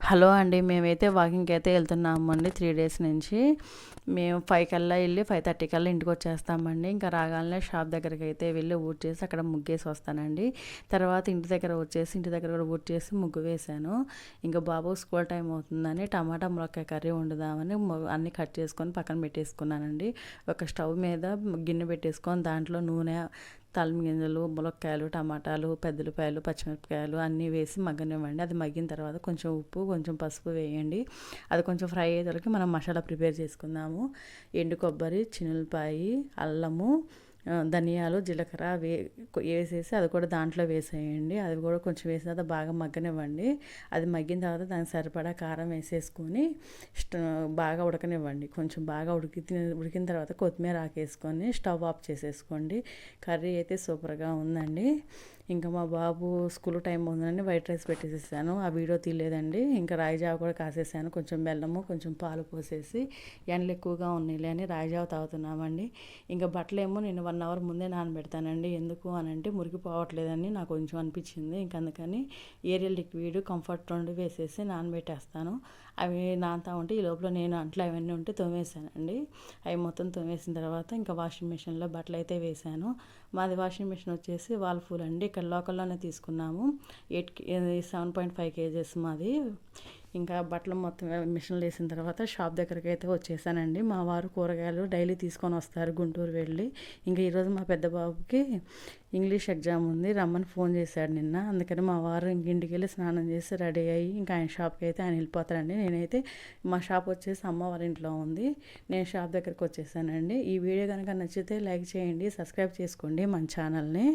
Hello అండి. మేమైతే వాకింగ్‌కి అయితే వెళ్తున్నామండి 3 డేస్ నుంచి. మేము 5 కల్లా వెళ్ళి 5:30 కల్లా ఇంటికి వచ్చేస్తామండి. ఇంకా రాగాలనే షాప్ దగ్గరికి అయితే వెళ్ళి ఊడ్చేసి అక్కడ ముగ్గేసి వస్తానండి. తర్వాత ఇంటి దగ్గర వచ్చేసి ఇంటి దగ్గర కూడా ఊడ్చేసి ముగ్గు వేశాను. ఇంకా బాబు స్కూల్ టైం అవుతుందని టమాటా ములక్కాయ కర్రీ వండుదామని అన్నీ కట్ చేసుకొని పక్కన పెట్టేసుకున్నానండి. ఒక స్టవ్ మీద గిన్నె పెట్టేసుకొని దాంట్లో నూనె, తాలింపు గింజలు, ములక్కాయలు, టమాటాలు, పెద్దలపాయలు, పచ్చిమిరపకాయలు అన్నీ వేసి మగ్గనివ్వండి. అది మగ్గిన తర్వాత కొంచెం ఉప్పు, కొంచెం పసుపు వేయండి. అది కొంచెం ఫ్రై అయ్యేసరికి మనం మసాలా ప్రిపేర్ చేసుకుందాము. ఎండు కొబ్బరి, చిన్నులపాయి, అల్లము, ధనియాలు, జీలకర్ర వేసేసి అది కూడా దాంట్లో వేసేయండి. అది కూడా కొంచెం వేసిన తర్వాత బాగా మగ్గనివ్వండి. అది మగ్గిన తర్వాత దానికి సరిపడా కారం వేసేసుకొని బాగా ఉడకనివ్వండి. కొంచెం బాగా ఉడికిన తర్వాత కొత్తిమీర ఆకేసుకొని స్టవ్ ఆఫ్ చేసేసుకోండి. కర్రీ అయితే సూపర్గా ఉందండి. ఇంకా మా బాబు స్కూల్ టైం ఉందని వైట్ రైస్ పెట్టేసేసాను. ఆ వీడియో తీయలేదండి. ఇంకా రాగి జావ కూడా కాసేసాను. కొంచెం బెల్లము, కొంచెం పాలు పోసేసి ఎండలు ఎక్కువగా ఉన్నాయిలే అని రాగి జావ తాగుతున్నామండి. ఇంకా బట్టలేమో నేను 1 అవర్ ముందే నానబెడతానండి. ఎందుకు అని అంటే మురికిపోవట్లేదని నాకు కొంచెం అనిపించింది. ఇంక అందుకని ఏరియల్ లిక్విడ్, కంఫర్ట్ 2 వేసేసి నానబెట్టేస్తాను. అవి నానుతా ఉంటే ఈ లోపల నేను అంట్లు అవన్నీ ఉంటే తోమేసానండి. అవి మొత్తం తోమేసిన తర్వాత ఇంకా వాషింగ్ మిషన్లో బట్టలు అయితే వేసాను. మాది వాషింగ్ మిషన్ వచ్చేసి వాల్ఫూల్ అండి. ఇక్కడ లోకల్లోనే తీసుకున్నాము. 7.5 kgs మాది. ఇంకా బట్టలు మొత్తం మిషన్లో వేసిన తర్వాత షాప్ దగ్గరికి అయితే వచ్చేసానండి. మా వారు కూరగాయలు డైలీ తీసుకొని వస్తారు గుంటూరు వెళ్ళి. ఇంకా ఈరోజు మా పెద్ద బాబుకి ఇంగ్లీష్ ఎగ్జామ్ ఉంది, రమ్మని ఫోన్ చేశాడు నిన్న. అందుకని మా వారు ఇంటికి వెళ్ళి స్నానం చేసి రెడీ అయ్యి ఇంకా ఆయన షాప్కి అయితే ఆయన వెళ్ళిపోతారండి. నేనైతే మా షాప్ వచ్చేసి అమ్మ వాళ్ళ ఇంట్లో ఉంది. నేను షాప్ దగ్గరికి వచ్చేసానండి. ఈ వీడియో కనుక నచ్చితే లైక్ చేయండి, సబ్స్క్రైబ్ చేసుకోండి మన ఛానల్ని.